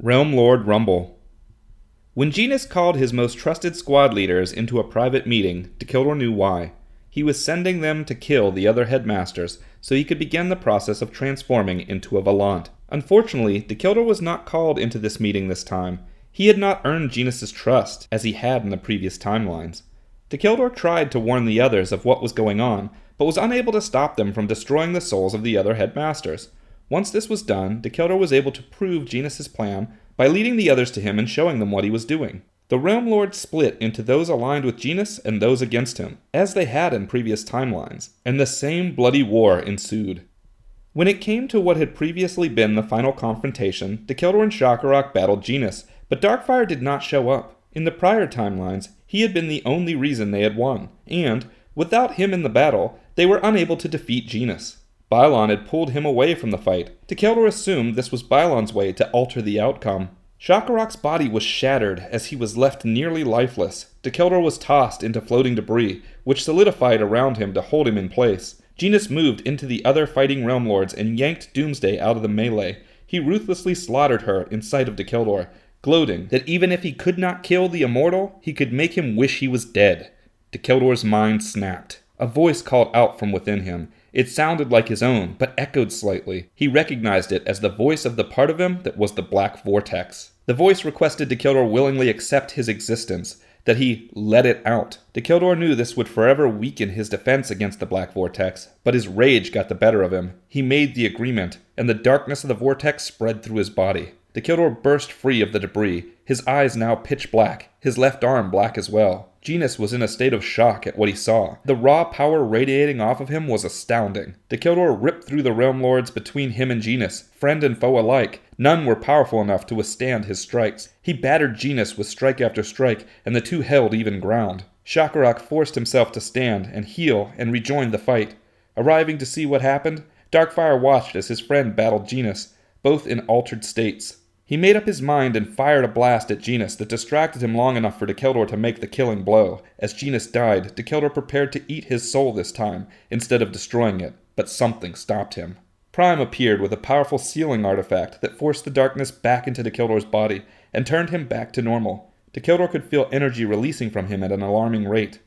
Realm Lord Rumble. When Genis called his most trusted squad leaders into a private meeting, Dacheldor knew why. He was sending them to kill the other headmasters so he could begin the process of transforming into a Valant. Unfortunately, Dacheldor was not called into this meeting this time. He had not earned Genis' trust, as he had in the previous timelines. Dacheldor tried to warn the others of what was going on, but was unable to stop them from destroying the souls of the other headmasters. Once this was done, Dacheldor was able to prove Genis' plan by leading the others to him and showing them what he was doing. The Realm Lords split into those aligned with Genis and those against him, as they had in previous timelines, and the same bloody war ensued. When it came to what had previously been the final confrontation, Dacheldor and Shakarok battled Genis, but Darkfire did not show up. In the prior timelines, he had been the only reason they had won, and, without him in the battle, they were unable to defeat Genis. Bylon had pulled him away from the fight. Dacheldor assumed this was Bylon's way to alter the outcome. Shakarok's body was shattered as he was left nearly lifeless. Dacheldor was tossed into floating debris, which solidified around him to hold him in place. Genis moved into the other fighting Realm Lords and yanked Doomsday out of the melee. He ruthlessly slaughtered her in sight of Dacheldor, gloating that even if he could not kill the immortal, he could make him wish he was dead. Dacheldor's mind snapped. A voice called out from within him. It sounded like his own, but echoed slightly. He recognized it as the voice of the part of him that was the Black Vortex. The voice requested Dacheldor willingly accept his existence, that he let it out. Dacheldor knew this would forever weaken his defense against the Black Vortex, but his rage got the better of him. He made the agreement, and the darkness of the vortex spread through his body. Dacheldor burst free of the debris, his eyes now pitch black, his left arm black as well. Genis was in a state of shock at what he saw. The raw power radiating off of him was astounding. Dacheldor ripped through the Realm Lords between him and Genis, friend and foe alike. None were powerful enough to withstand his strikes. He battered Genis with strike after strike, and the two held even ground. Shakarok forced himself to stand and heal and rejoined the fight. Arriving to see what happened, Darkfire watched as his friend battled Genis, both in altered states. He made up his mind and fired a blast at Genis that distracted him long enough for Dacheldor to make the killing blow. As Genis died, Dacheldor prepared to eat his soul this time, instead of destroying it, but something stopped him. Prime appeared with a powerful sealing artifact that forced the darkness back into Dacheldor's body and turned him back to normal. Dacheldor could feel energy releasing from him at an alarming rate.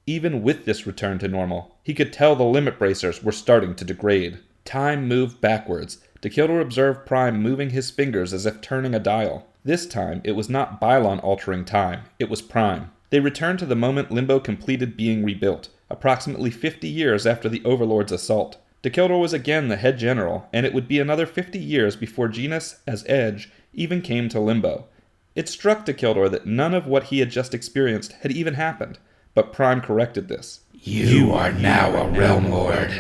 Even with this return to normal, he could tell the limit bracers were starting to degrade. Time moved backwards. Dacheldor observed Prime moving his fingers as if turning a dial. This time, it was not Bylon altering time, it was Prime. They returned to the moment Limbo completed being rebuilt, approximately 50 years after the Overlord's assault. Dacheldor was again the head general, and it would be another 50 years before Genis, as Edge, even came to Limbo. It struck Dacheldor that none of what he had just experienced had even happened, but Prime corrected this. You are now a Realm Lord.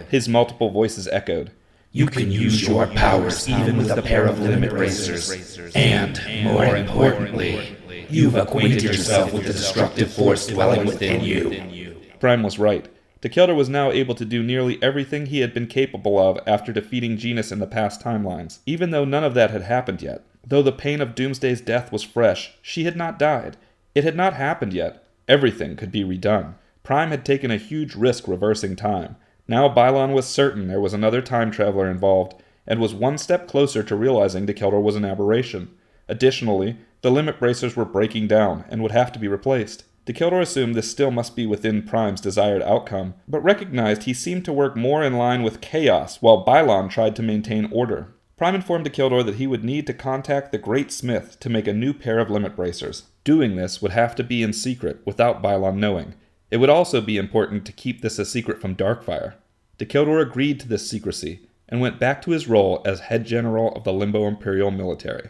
His multiple voices echoed. You can use your powers even with a pair of limit bracers. And, more importantly, you've acquainted yourself with the destructive force dwelling within you. Prime was right. Dacheldor was now able to do nearly everything he had been capable of after defeating Genis in the past timelines, even though none of that had happened yet. Though the pain of Doomsday's death was fresh, she had not died. It had not happened yet. Everything could be redone. Prime had taken a huge risk reversing time. Now Bylon was certain there was another time traveler involved, and was one step closer to realizing Dacheldor was an aberration. Additionally, the limit bracers were breaking down, and would have to be replaced. Dacheldor assumed this still must be within Prime's desired outcome, but recognized he seemed to work more in line with chaos, while Bylon tried to maintain order. Prime informed Dacheldor that he would need to contact the Great Smith to make a new pair of limit bracers. Doing this would have to be in secret, without Bylon knowing. It would also be important to keep this a secret from Darkfire. Dacheldor agreed to this secrecy, and went back to his role as head general of the Limbo Imperial Military.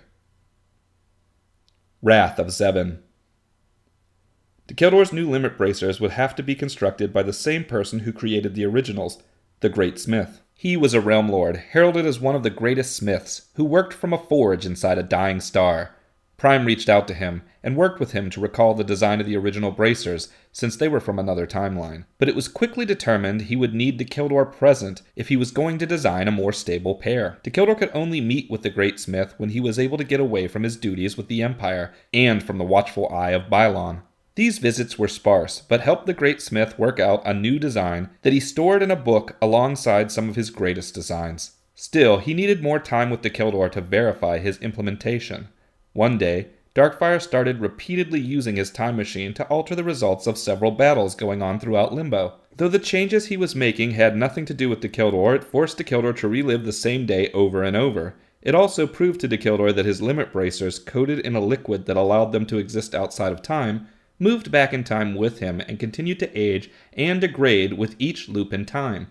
Wrath of Zebin. Dacheldor's new limit bracers would have to be constructed by the same person who created the originals, the Great Smith. He was a Realm Lord, heralded as one of the greatest smiths, who worked from a forge inside a dying star. Prime reached out to him, and worked with him to recall the design of the original bracers, since they were from another timeline. But it was quickly determined he would need Dacheldor present if he was going to design a more stable pair. Dacheldor could only meet with the Great Smith when he was able to get away from his duties with the Empire, and from the watchful eye of Bylon. These visits were sparse, but helped the Great Smith work out a new design that he stored in a book alongside some of his greatest designs. Still, he needed more time with Dacheldor to verify his implementation. One day, Darkfire started repeatedly using his time machine to alter the results of several battles going on throughout Limbo. Though the changes he was making had nothing to do with Dacheldor, it forced Dacheldor to relive the same day over and over. It also proved to Dacheldor that his limit bracers, coated in a liquid that allowed them to exist outside of time, moved back in time with him and continued to age and degrade with each loop in time.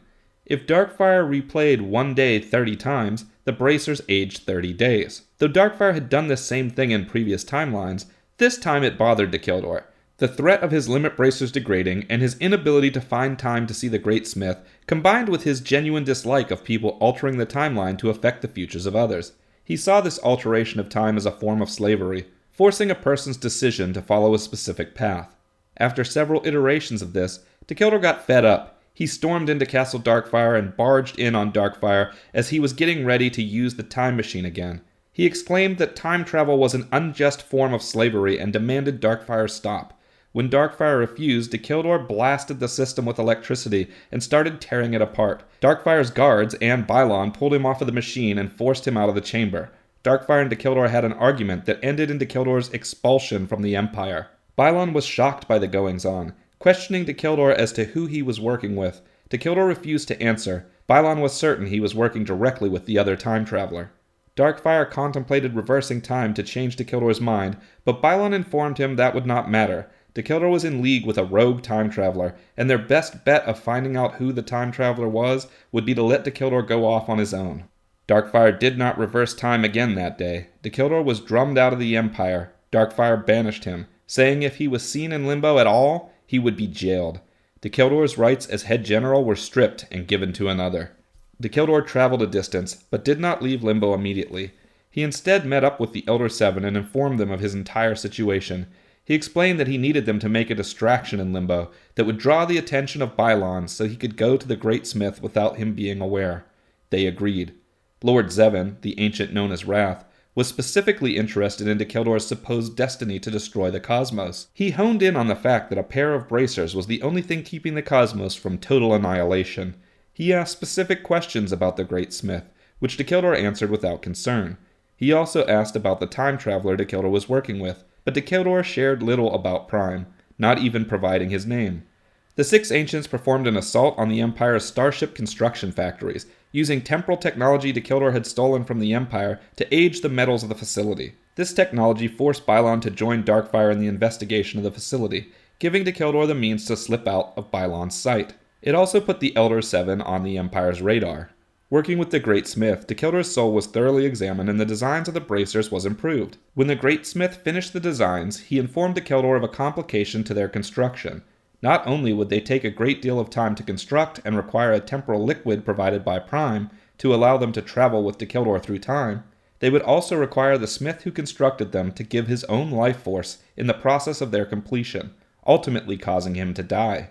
If Darkfire replayed one day 30 times, the bracers aged 30 days. Though Darkfire had done this same thing in previous timelines, this time it bothered Dacheldor. The threat of his limit bracers degrading and his inability to find time to see the Great Smith, combined with his genuine dislike of people altering the timeline to affect the futures of others. He saw this alteration of time as a form of slavery, forcing a person's decision to follow a specific path. After several iterations of this, Dacheldor got fed up. He stormed into Castle Darkfire and barged in on Darkfire as he was getting ready to use the time machine again. He exclaimed that time travel was an unjust form of slavery and demanded Darkfire stop. When Darkfire refused, Dacheldor blasted the system with electricity and started tearing it apart. Darkfire's guards and Bylon pulled him off of the machine and forced him out of the chamber. Darkfire and Dacheldor had an argument that ended in Dacheldor's expulsion from the Empire. Bylon was shocked by the goings-on, questioning Dacheldor as to who he was working with. Dacheldor refused to answer. Bylon was certain he was working directly with the other time traveler. Darkfire contemplated reversing time to change Dacheldor's mind, but Bylon informed him that would not matter. Dacheldor was in league with a rogue time traveler, and their best bet of finding out who the time traveler was would be to let Dacheldor go off on his own. Darkfire did not reverse time again that day. Dacheldor was drummed out of the Empire. Darkfire banished him, saying if he was seen in Limbo at all, he would be jailed. Dacheldor's rights as head general were stripped and given to another. Dacheldor traveled a distance, but did not leave Limbo immediately. He instead met up with the Elder Seven and informed them of his entire situation. He explained that he needed them to make a distraction in Limbo that would draw the attention of Bylon so he could go to the Great Smith without him being aware. They agreed. Lord Zevin, the ancient known as Wrath, was specifically interested in Dacheldor's supposed destiny to destroy the cosmos. He honed in on the fact that a pair of bracers was the only thing keeping the cosmos from total annihilation. He asked specific questions about the Great Smith, which Dacheldor answered without concern. He also asked about the time traveler Dacheldor was working with, but Dacheldor shared little about Prime, not even providing his name. The six ancients performed an assault on the Empire's starship construction factories, using temporal technology Dacheldor had stolen from the Empire to age the metals of the facility. This technology forced Bylon to join Darkfire in the investigation of the facility, giving Dacheldor the means to slip out of Bylon's sight. It also put the Elder Seven on the Empire's radar. Working with the Great Smith, Dacheldor's soul was thoroughly examined and the designs of the bracers was improved. When the Great Smith finished the designs, he informed Dacheldor of a complication to their construction. Not only would they take a great deal of time to construct and require a temporal liquid provided by Prime to allow them to travel with Dacheldor through time, they would also require the smith who constructed them to give his own life force in the process of their completion, ultimately causing him to die.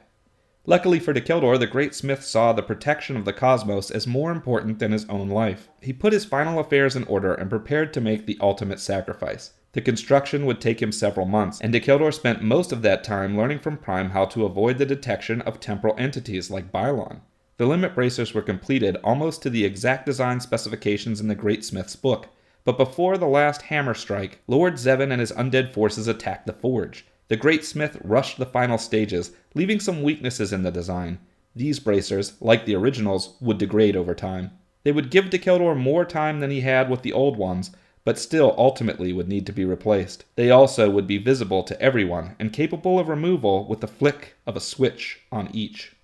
Luckily for Dacheldor, the Great Smith saw the protection of the cosmos as more important than his own life. He put his final affairs in order and prepared to make the ultimate sacrifice. The construction would take him several months, and Dacheldor spent most of that time learning from Prime how to avoid the detection of temporal entities like Bylon. The limit bracers were completed almost to the exact design specifications in the Great Smith's book, but before the last hammer strike, Lord Zevin and his undead forces attacked the forge. The Great Smith rushed the final stages, leaving some weaknesses in the design. These bracers, like the originals, would degrade over time. They would give Dacheldor more time than he had with the old ones, but still ultimately would need to be replaced. They also would be visible to everyone, and capable of removal with the flick of a switch on each.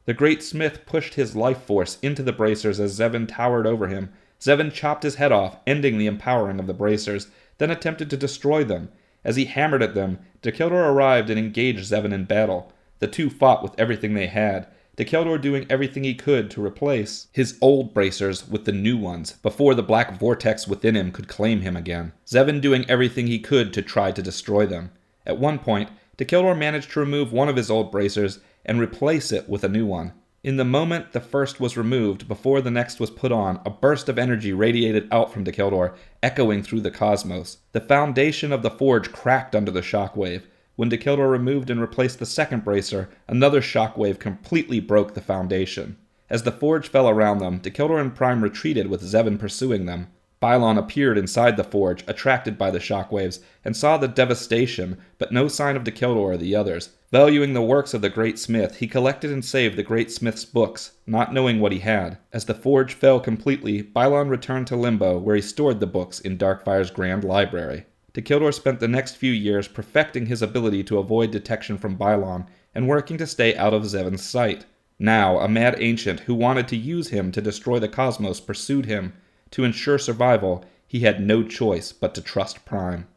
The Great Smith pushed his life force into the bracers as Zevin towered over him. Zevin chopped his head off, ending the empowering of the bracers, then attempted to destroy them. As he hammered at them, Dacheldor arrived and engaged Zevin in battle. The two fought with everything they had, Dacheldor doing everything he could to replace his old bracers with the new ones, before the black vortex within him could claim him again. Zevin doing everything he could to try to destroy them. At one point, Dacheldor managed to remove one of his old bracers and replace it with a new one. In the moment the first was removed, before the next was put on, a burst of energy radiated out from Dacheldor, echoing through the cosmos. The foundation of the forge cracked under the shockwave. When Dacheldor removed and replaced the second bracer, another shockwave completely broke the foundation. As the forge fell around them, Dacheldor and Prime retreated with Zevin pursuing them. Bylon appeared inside the forge, attracted by the shockwaves, and saw the devastation, but no sign of Dacheldor or the others. Valuing the works of the great smith, he collected and saved the great smith's books, not knowing what he had. As the forge fell completely, Bylon returned to Limbo, where he stored the books in Darkfire's grand library. Dacheldor spent the next few years perfecting his ability to avoid detection from Bylon, and working to stay out of Zevon's sight. Now, a mad ancient who wanted to use him to destroy the cosmos pursued him. To ensure survival, he had no choice but to trust Prime.